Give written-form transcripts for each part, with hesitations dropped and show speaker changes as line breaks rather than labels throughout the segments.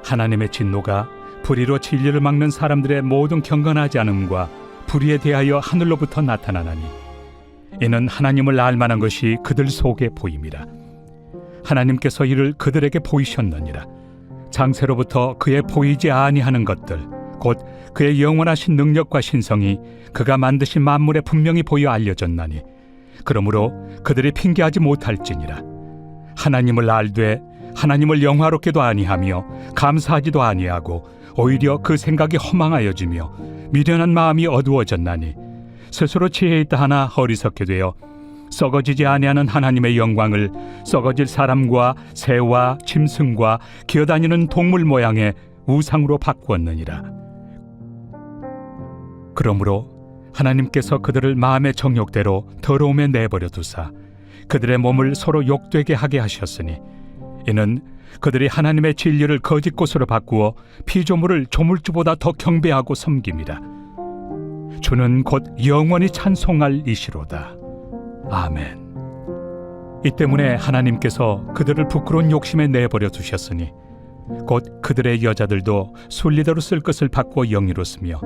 하나님의 진노가 불의로 진리를 막는 사람들의 모든 경건하지 않음과 불의에 대하여 하늘로부터 나타나나니 이는 하나님을 알만한 것이 그들 속에 보임이라. 하나님께서 이를 그들에게 보이셨느니라. 장세로부터 그의 보이지 아니하는 것들 곧 그의 영원하신 능력과 신성이 그가 만드신 만물에 분명히 보여 알려졌나니 그러므로 그들이 핑계하지 못할지니라. 하나님을 알되 하나님을 영화롭게도 아니하며 감사하지도 아니하고 오히려 그 생각이 허망하여지며 미련한 마음이 어두워졌나니 스스로 지혜 있다 하나 어리석게 되어 썩어지지 아니하는 하나님의 영광을 썩어질 사람과 새와 짐승과 기어다니는 동물 모양의 우상으로 바꾸었느니라. 그러므로 하나님께서 그들을 마음의 정욕대로 더러움에 내버려 두사 그들의 몸을 서로 욕되게 하게 하셨으니 이는 그들이 하나님의 진리를 거짓 것으로 바꾸어 피조물을 조물주보다 더 경배하고 섬깁니다. 주는 곧 영원히 찬송할 이시로다. 아멘. 이 때문에 하나님께서 그들을 부끄러운 욕심에 내버려 두셨으니 곧 그들의 여자들도 순리대로 쓸 것을 바꾸어 영이로 쓰며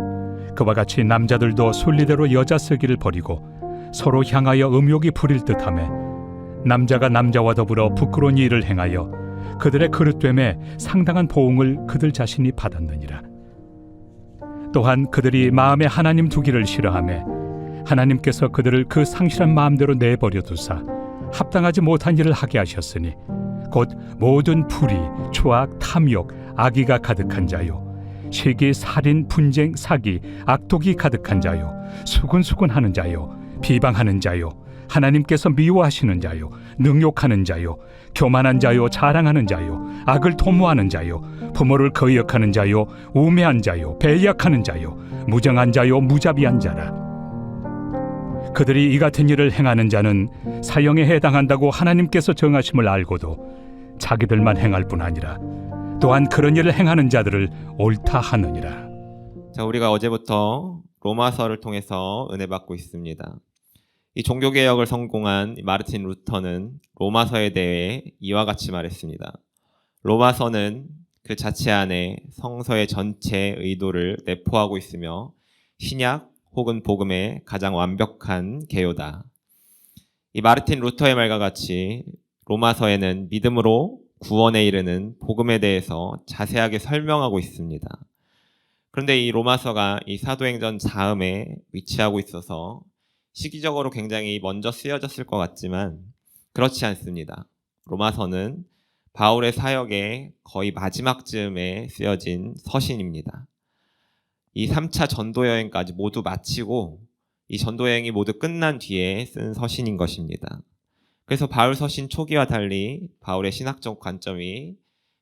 그와 같이 남자들도 순리대로 여자 쓰기를 버리고 서로 향하여 음욕이 부릴 듯하며 남자가 남자와 더불어 부끄러운 일을 행하여 그들의 그릇됨에 상당한 보응을 그들 자신이 받았느니라. 또한 그들이 마음에 하나님 두기를 싫어하며 하나님께서 그들을 그 상실한 마음대로 내버려 두사 합당하지 못한 일을 하게 하셨으니 곧 모든 불의, 추악, 탐욕, 악의가 가득한 자요 시기, 살인, 분쟁, 사기, 악독이 가득한 자요 수군수군하는 자요 비방하는 자요 하나님께서 미워하시는 자요 능욕하는 자요 교만한 자요 자랑하는 자요 악을 도모하는 자요 부모를 거역하는 자요 우매한 자요 배약하는 자요 무정한 자요 무자비한 자라. 그들이 이 같은 일을 행하는 자는 사형에 해당한다고 하나님께서 정하심을 알고도 자기들만 행할 뿐 아니라 또한 그런 일을 행하는 자들을 옳다 하느니라.
자, 우리가 어제부터 로마서를 통해서 은혜 받고 있습니다. 이 종교개혁을 성공한 마르틴 루터는 로마서에 대해 이와 같이 말했습니다. 로마서는 그 자체 안에 성서의 전체 의도를 내포하고 있으며 신약 혹은 복음의 가장 완벽한 개요다. 이 마르틴 루터의 말과 같이 로마서에는 믿음으로 구원에 이르는 복음에 대해서 자세하게 설명하고 있습니다. 그런데 이 로마서가 이 사도행전 다음에 위치하고 있어서 시기적으로 굉장히 먼저 쓰여졌을 것 같지만 그렇지 않습니다. 로마서는 바울의 사역의 거의 마지막 즈음에 쓰여진 서신입니다. 이 3차 전도 여행까지 모두 마치고 이 전도 여행이 모두 끝난 뒤에 쓴 서신인 것입니다. 그래서 바울 서신 초기와 달리 바울의 신학적 관점이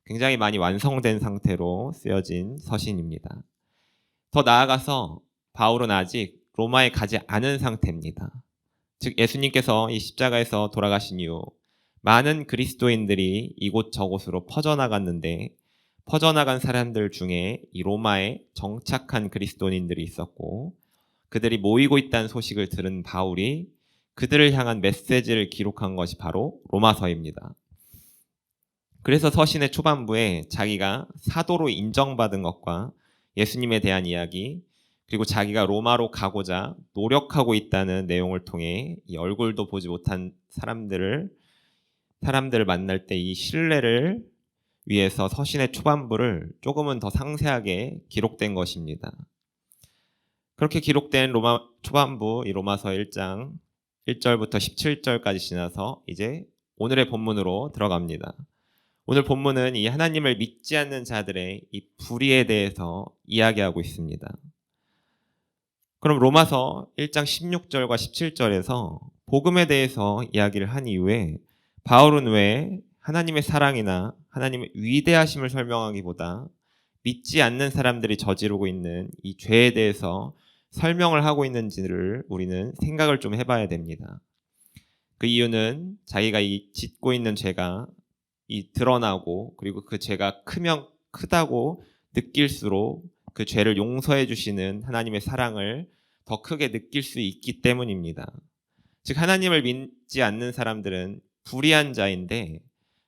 굉장히 많이 완성된 상태로 쓰여진 서신입니다. 더 나아가서 바울은 아직 로마에 가지 않은 상태입니다. 즉 예수님께서 이 십자가에서 돌아가신 이후 많은 그리스도인들이 이곳저곳으로 퍼져나갔는데 퍼져나간 사람들 중에 이 로마에 정착한 그리스도인들이 있었고 그들이 모이고 있다는 소식을 들은 바울이 그들을 향한 메시지를 기록한 것이 바로 로마서입니다. 그래서 서신의 초반부에 자기가 사도로 인정받은 것과 예수님에 대한 이야기 그리고 자기가 로마로 가고자 노력하고 있다는 내용을 통해 이 얼굴도 보지 못한 사람들을 만날 때 이 신뢰를 위해서 서신의 초반부를 조금은 더 상세하게 기록된 것입니다. 그렇게 기록된 로마 초반부 이 로마서 1장 1절부터 17절까지 지나서 이제 오늘의 본문으로 들어갑니다. 오늘 본문은 이 하나님을 믿지 않는 자들의 이 불의에 대해서 이야기하고 있습니다. 그럼 로마서 1장 16절과 17절에서 복음에 대해서 이야기를 한 이후에 바울은 왜 하나님의 사랑이나 하나님의 위대하심을 설명하기보다 믿지 않는 사람들이 저지르고 있는 이 죄에 대해서 설명을 하고 있는지를 우리는 생각을 좀 해봐야 됩니다. 그 이유는 자기가 이 짓고 있는 죄가 이 드러나고 그리고 그 죄가 크면 크다고 느낄수록 그 죄를 용서해 주시는 하나님의 사랑을 더 크게 느낄 수 있기 때문입니다. 즉 하나님을 믿지 않는 사람들은 불의한 자인데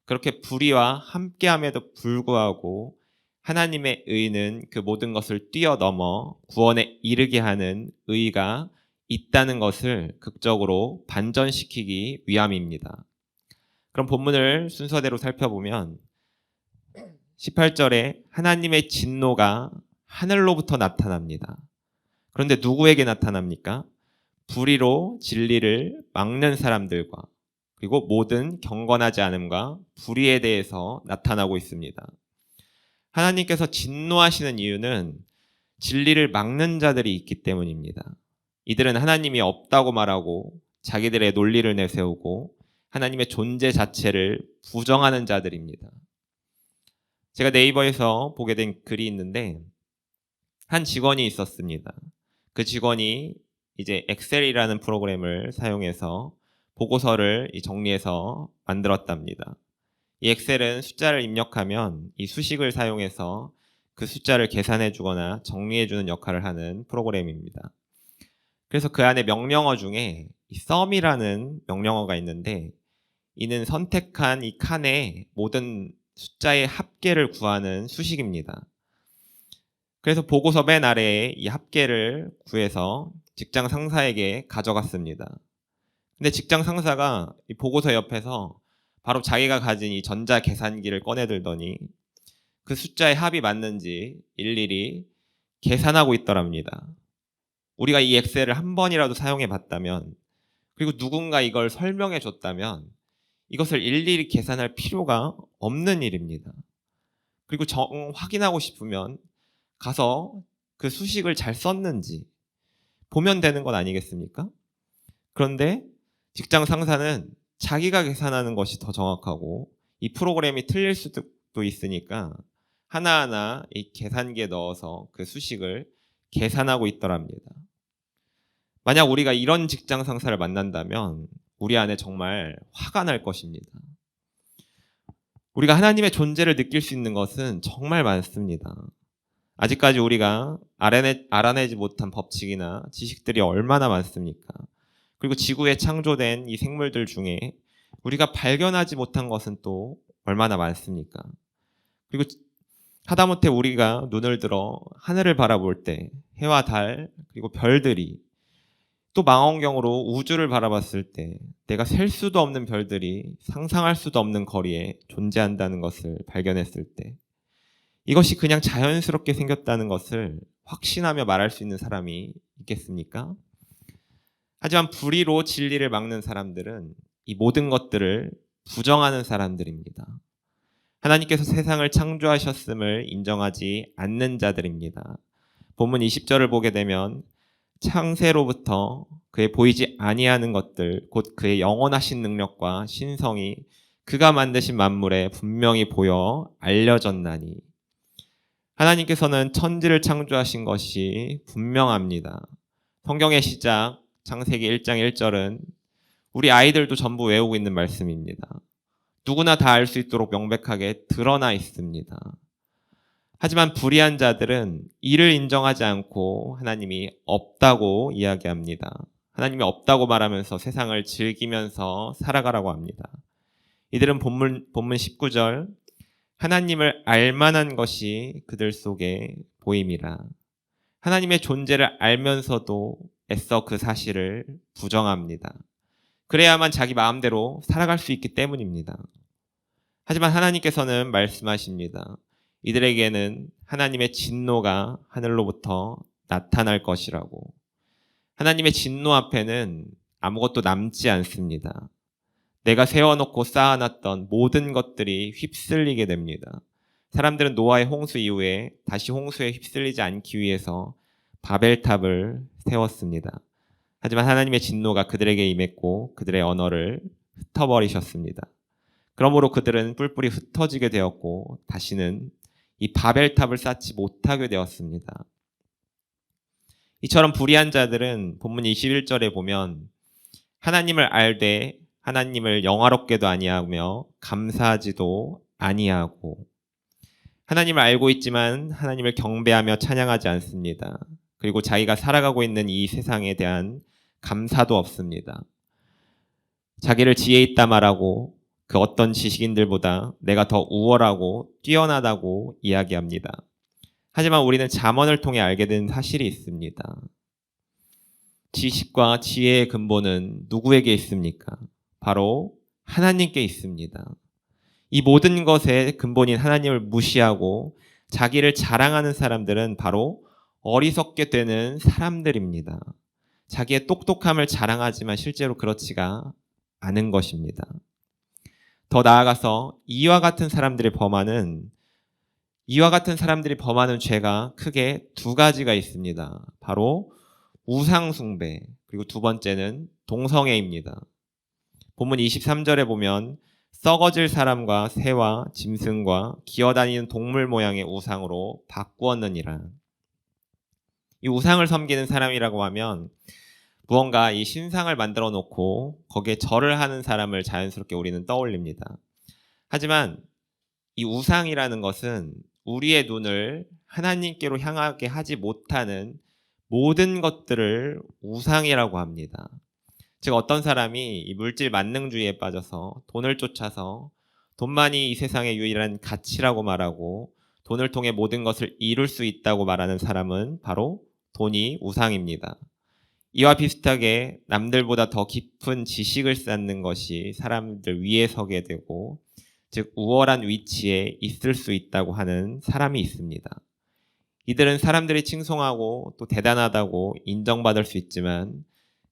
그렇게 불의와 함께함에도 불구하고 하나님의 의는 그 모든 것을 뛰어넘어 구원에 이르게 하는 의가 있다는 것을 극적으로 반전시키기 위함입니다. 그럼 본문을 순서대로 살펴보면 18절에 하나님의 진노가 하늘로부터 나타납니다. 그런데 누구에게 나타납니까? 불의로 진리를 막는 사람들과 그리고 모든 경건하지 않음과 불의에 대해서 나타나고 있습니다. 하나님께서 진노하시는 이유는 진리를 막는 자들이 있기 때문입니다. 이들은 하나님이 없다고 말하고 자기들의 논리를 내세우고 하나님의 존재 자체를 부정하는 자들입니다. 제가 네이버에서 보게 된 글이 있는데 한 직원이 있었습니다. 그 직원이 이제 엑셀이라는 프로그램을 사용해서 보고서를 정리해서 만들었답니다. 이 엑셀은 숫자를 입력하면 이 수식을 사용해서 그 숫자를 계산해 주거나 정리해 주는 역할을 하는 프로그램입니다. 그래서 그 안에 명령어 중에 이 sum이라는 명령어가 있는데 이는 선택한 이 칸의 모든 숫자의 합계를 구하는 수식입니다. 그래서 보고서 맨 아래에 이 합계를 구해서 직장 상사에게 가져갔습니다. 근데 직장 상사가 이 보고서 옆에서 바로 자기가 가진 이 전자 계산기를 꺼내들더니 그 숫자의 합이 맞는지 일일이 계산하고 있더랍니다. 우리가 이 엑셀을 한 번이라도 사용해 봤다면 그리고 누군가 이걸 설명해 줬다면 이것을 일일이 계산할 필요가 없는 일입니다. 그리고 확인하고 싶으면 가서 그 수식을 잘 썼는지 보면 되는 건 아니겠습니까? 그런데 직장 상사는 자기가 계산하는 것이 더 정확하고 이 프로그램이 틀릴 수도 있으니까 하나하나 이 계산기에 넣어서 그 수식을 계산하고 있더랍니다. 만약 우리가 이런 직장 상사를 만난다면 우리 안에 정말 화가 날 것입니다. 우리가 하나님의 존재를 느낄 수 있는 것은 정말 많습니다. 아직까지 우리가 알아내지 못한 법칙이나 지식들이 얼마나 많습니까? 그리고 지구에 창조된 이 생물들 중에 우리가 발견하지 못한 것은 또 얼마나 많습니까? 그리고 하다못해 우리가 눈을 들어 하늘을 바라볼 때 해와 달 그리고 별들이 또 망원경으로 우주를 바라봤을 때 내가 셀 수도 없는 별들이 상상할 수도 없는 거리에 존재한다는 것을 발견했을 때 이것이 그냥 자연스럽게 생겼다는 것을 확신하며 말할 수 있는 사람이 있겠습니까? 하지만 불의로 진리를 막는 사람들은 이 모든 것들을 부정하는 사람들입니다. 하나님께서 세상을 창조하셨음을 인정하지 않는 자들입니다. 본문 20절을 보게 되면 창세로부터 그의 보이지 아니하는 것들 곧 그의 영원하신 능력과 신성이 그가 만드신 만물에 분명히 보여 알려졌나니 하나님께서는 천지를 창조하신 것이 분명합니다. 성경의 시작 창세기 1장 1절은 우리 아이들도 전부 외우고 있는 말씀입니다. 누구나 다 알 수 있도록 명백하게 드러나 있습니다. 하지만 불의한 자들은 이를 인정하지 않고 하나님이 없다고 이야기합니다. 하나님이 없다고 말하면서 세상을 즐기면서 살아가라고 합니다. 이들은 본문 19절 하나님을 알만한 것이 그들 속에 보임이라. 하나님의 존재를 알면서도 애써 그 사실을 부정합니다. 그래야만 자기 마음대로 살아갈 수 있기 때문입니다. 하지만 하나님께서는 말씀하십니다. 이들에게는 하나님의 진노가 하늘로부터 나타날 것이라고. 하나님의 진노 앞에는 아무것도 남지 않습니다. 내가 세워놓고 쌓아놨던 모든 것들이 휩쓸리게 됩니다. 사람들은 노아의 홍수 이후에 다시 홍수에 휩쓸리지 않기 위해서 바벨탑을 세웠습니다. 하지만 하나님의 진노가 그들에게 임했고 그들의 언어를 흩어버리셨습니다. 그러므로 그들은 뿔뿔이 흩어지게 되었고 다시는 이 바벨탑을 쌓지 못하게 되었습니다. 이처럼 불의한 자들은 본문 21절에 보면 하나님을 알되 하나님을 영화롭게도 아니하며 감사하지도 아니하고 하나님을 알고 있지만 하나님을 경배하며 찬양하지 않습니다. 그리고 자기가 살아가고 있는 이 세상에 대한 감사도 없습니다. 자기를 지혜 있다 말하고 그 어떤 지식인들보다 내가 더 우월하고 뛰어나다고 이야기합니다. 하지만 우리는 잠언을 통해 알게 된 사실이 있습니다. 지식과 지혜의 근본은 누구에게 있습니까? 바로 하나님께 있습니다. 이 모든 것의 근본인 하나님을 무시하고 자기를 자랑하는 사람들은 바로 어리석게 되는 사람들입니다. 자기의 똑똑함을 자랑하지만 실제로 그렇지가 않은 것입니다. 더 나아가서 이와 같은 사람들이 범하는 죄가 크게 두 가지가 있습니다. 바로 우상 숭배, 그리고 두 번째는 동성애입니다. 본문 23절에 보면 썩어질 사람과 새와 짐승과 기어다니는 동물 모양의 우상으로 바꾸었느니라. 이 우상을 섬기는 사람이라고 하면 무언가 이 신상을 만들어 놓고 거기에 절을 하는 사람을 자연스럽게 우리는 떠올립니다. 하지만 이 우상이라는 것은 우리의 눈을 하나님께로 향하게 하지 못하는 모든 것들을 우상이라고 합니다. 즉 어떤 사람이 이 물질 만능주의에 빠져서 돈을 쫓아서 돈만이 이 세상의 유일한 가치라고 말하고 돈을 통해 모든 것을 이룰 수 있다고 말하는 사람은 바로 돈이 우상입니다. 이와 비슷하게 남들보다 더 깊은 지식을 쌓는 것이 사람들 위에 서게 되고, 즉 우월한 위치에 있을 수 있다고 하는 사람이 있습니다. 이들은 사람들이 칭송하고 또 대단하다고 인정받을 수 있지만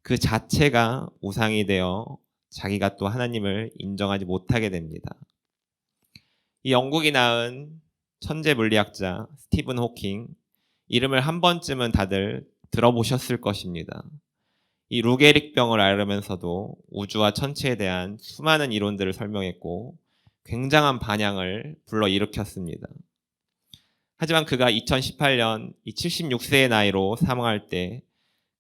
그 자체가 우상이 되어 자기가 또 하나님을 인정하지 못하게 됩니다. 이 영국이 낳은 천재 물리학자 스티븐 호킹, 이름을 한 번쯤은 다들 들어보셨을 것입니다. 이 루게릭병을 앓으면서도 우주와 천체에 대한 수많은 이론들을 설명했고 굉장한 반향을 불러일으켰습니다. 하지만 그가 2018년 이 76세의 나이로 사망할 때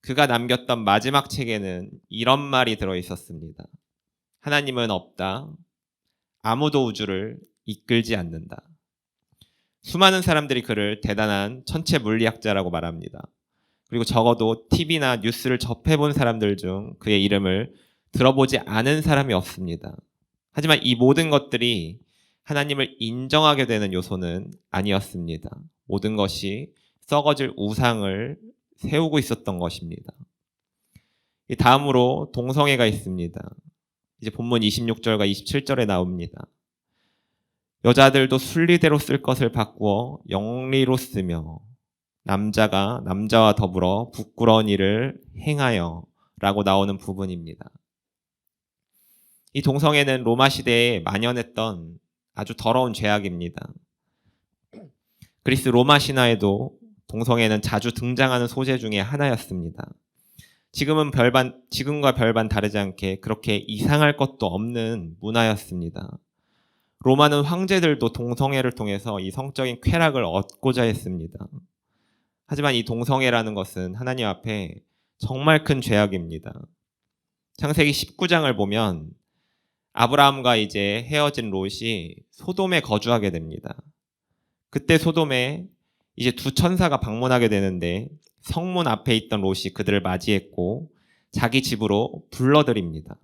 그가 남겼던 마지막 책에는 이런 말이 들어있었습니다. 하나님은 없다. 아무도 우주를 이끌지 않는다. 수많은 사람들이 그를 대단한 천체 물리학자라고 말합니다. 그리고 적어도 TV나 뉴스를 접해본 사람들 중 그의 이름을 들어보지 않은 사람이 없습니다. 하지만 이 모든 것들이 하나님을 인정하게 되는 요소는 아니었습니다. 모든 것이 썩어질 우상을 세우고 있었던 것입니다. 다음으로 동성애가 있습니다. 이제 본문 26절과 27절에 나옵니다. 여자들도 순리대로 쓸 것을 바꾸어 영리로 쓰며 남자가 남자와 더불어 부끄러운 일을 행하여 라고 나오는 부분입니다. 이 동성애는 로마 시대에 만연했던 아주 더러운 죄악입니다. 그리스 로마 신화에도 동성애는 자주 등장하는 소재 중에 하나였습니다. 지금과 별반 다르지 않게 그렇게 이상할 것도 없는 문화였습니다. 로마는 황제들도 동성애를 통해서 이 성적인 쾌락을 얻고자 했습니다. 하지만 이 동성애라는 것은 하나님 앞에 정말 큰 죄악입니다. 창세기 19장을 보면 아브라함과 이제 헤어진 롯이 소돔에 거주하게 됩니다. 그때 소돔에 이제 두 천사가 방문하게 되는데 성문 앞에 있던 롯이 그들을 맞이했고 자기 집으로 불러들입니다.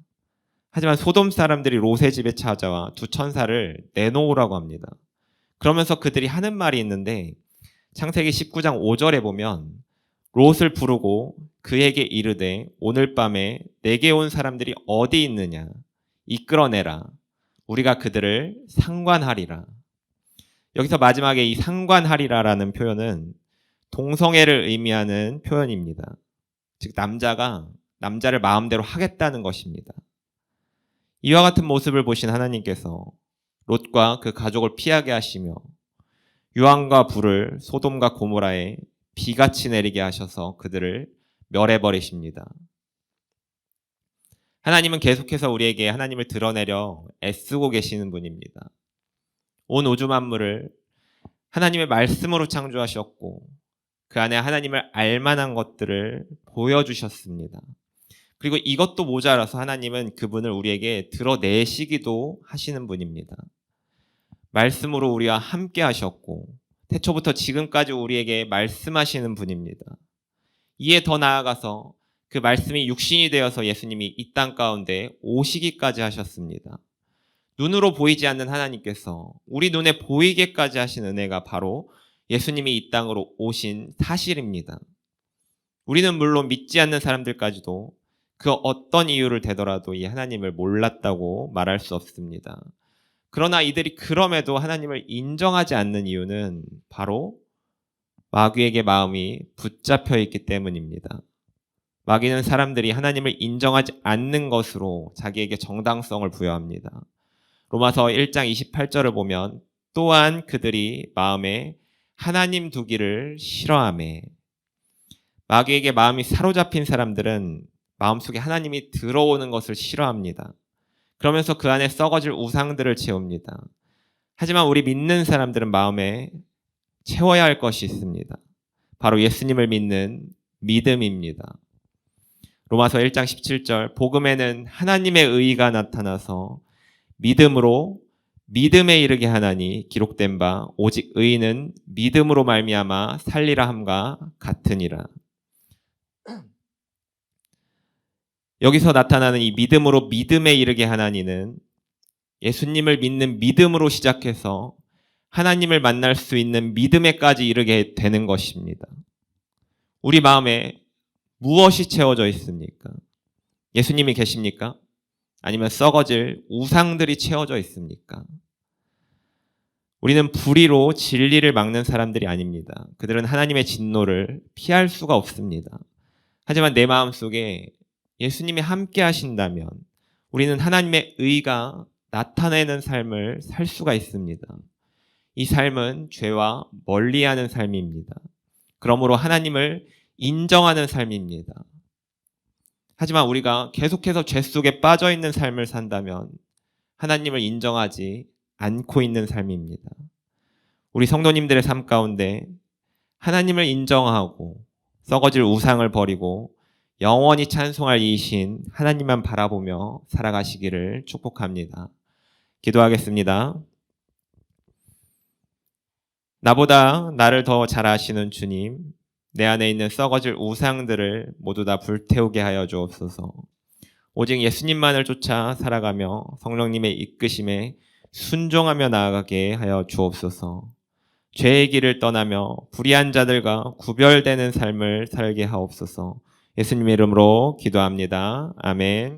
하지만 소돔 사람들이 롯의 집에 찾아와 두 천사를 내놓으라고 합니다. 그러면서 그들이 하는 말이 있는데 창세기 19장 5절에 보면 롯을 부르고 그에게 이르되 오늘 밤에 내게 온 사람들이 어디 있느냐 이끌어내라 우리가 그들을 상관하리라. 여기서 마지막에 이 상관하리라라는 표현은 동성애를 의미하는 표현입니다. 즉 남자가 남자를 마음대로 하겠다는 것입니다. 이와 같은 모습을 보신 하나님께서 롯과 그 가족을 피하게 하시며 유황과 불을 소돔과 고모라에 비같이 내리게 하셔서 그들을 멸해버리십니다. 하나님은 계속해서 우리에게 하나님을 드러내려 애쓰고 계시는 분입니다. 온 우주 만물을 하나님의 말씀으로 창조하셨고 그 안에 하나님을 알만한 것들을 보여주셨습니다. 그리고 이것도 모자라서 하나님은 그분을 우리에게 드러내시기도 하시는 분입니다. 말씀으로 우리와 함께 하셨고 태초부터 지금까지 우리에게 말씀하시는 분입니다. 이에 더 나아가서 그 말씀이 육신이 되어서 예수님이 이 땅 가운데 오시기까지 하셨습니다. 눈으로 보이지 않는 하나님께서 우리 눈에 보이게까지 하신 은혜가 바로 예수님이 이 땅으로 오신 사실입니다. 우리는 물론 믿지 않는 사람들까지도 그 어떤 이유를 대더라도 이 하나님을 몰랐다고 말할 수 없습니다. 그러나 이들이 그럼에도 하나님을 인정하지 않는 이유는 바로 마귀에게 마음이 붙잡혀 있기 때문입니다. 마귀는 사람들이 하나님을 인정하지 않는 것으로 자기에게 정당성을 부여합니다. 로마서 1장 28절을 보면 또한 그들이 마음에 하나님 두기를 싫어하매, 마귀에게 마음이 사로잡힌 사람들은 마음속에 하나님이 들어오는 것을 싫어합니다. 그러면서 그 안에 썩어질 우상들을 채웁니다. 하지만 우리 믿는 사람들은 마음에 채워야 할 것이 있습니다. 바로 예수님을 믿는 믿음입니다. 로마서 1장 17절, 복음에는 하나님의 의의가 나타나서 믿음으로 믿음에 이르게 하나니 기록된 바 오직 의인은 믿음으로 말미암아 살리라 함과 같으니라. 여기서 나타나는 이 믿음으로 믿음에 이르게 하나니는 예수님을 믿는 믿음으로 시작해서 하나님을 만날 수 있는 믿음에까지 이르게 되는 것입니다. 우리 마음에 무엇이 채워져 있습니까? 예수님이 계십니까? 아니면 썩어질 우상들이 채워져 있습니까? 우리는 불의로 진리를 막는 사람들이 아닙니다. 그들은 하나님의 진노를 피할 수가 없습니다. 하지만 내 마음속에 예수님이 함께 하신다면 우리는 하나님의 의가 나타내는 삶을 살 수가 있습니다. 이 삶은 죄와 멀리하는 삶입니다. 그러므로 하나님을 인정하는 삶입니다. 하지만 우리가 계속해서 죄 속에 빠져 있는 삶을 산다면 하나님을 인정하지 않고 있는 삶입니다. 우리 성도님들의 삶 가운데 하나님을 인정하고 썩어질 우상을 버리고 영원히 찬송할 이이신 하나님만 바라보며 살아가시기를 축복합니다. 기도하겠습니다. 나보다 나를 더 잘 아시는 주님, 내 안에 있는 썩어질 우상들을 모두 다 불태우게 하여 주옵소서. 오직 예수님만을 쫓아 살아가며 성령님의 이끄심에 순종하며 나아가게 하여 주옵소서. 죄의 길을 떠나며 불의한 자들과 구별되는 삶을 살게 하옵소서. 예수님의 이름으로 기도합니다. 아멘.